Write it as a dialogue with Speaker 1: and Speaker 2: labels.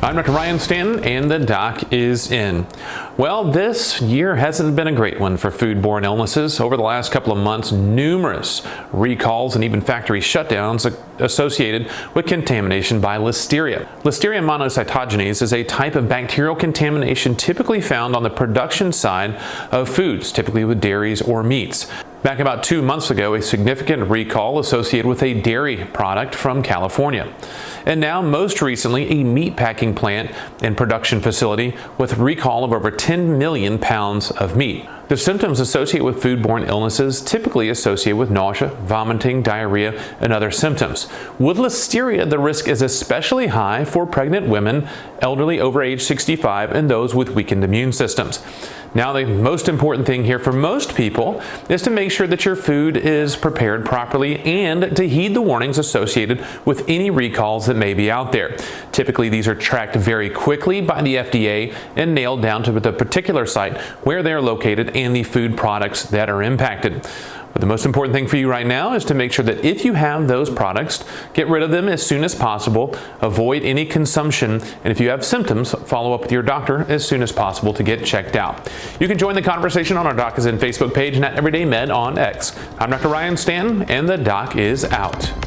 Speaker 1: I'm Dr. Ryan Stanton, and the doc is in. Well, this year hasn't been a great one for foodborne illnesses. Over the last couple of months, numerous recalls and even factory shutdowns associated with contamination by Listeria. Listeria monocytogenes is a type of bacterial contamination typically found on the production side of foods, typically with dairies or meats. Back about 2 months ago, a significant recall associated with a dairy product from California. And now, most recently, a meat packing plant and production facility with recall of over 10 million pounds of meat. The symptoms associated with foodborne illnesses typically associate with nausea, vomiting, diarrhea, and other symptoms. With Listeria, the risk is especially high for pregnant women, elderly over age 65, and those with weakened immune systems. Now, the most important thing here for most people is to make sure that your food is prepared properly and to heed the warnings associated with any recalls that may be out there. Typically, these are tracked very quickly by the FDA and nailed down to the particular site where they are located and the food products that are impacted. But the most important thing for you right now is to make sure that if you have those products, get rid of them as soon as possible, avoid any consumption, and if you have symptoms, follow up with your doctor as soon as possible to get checked out. You can join the conversation on our Doc is In Facebook page and at Everyday Med on X. I'm Dr. Ryan Stanton, and the doc is out.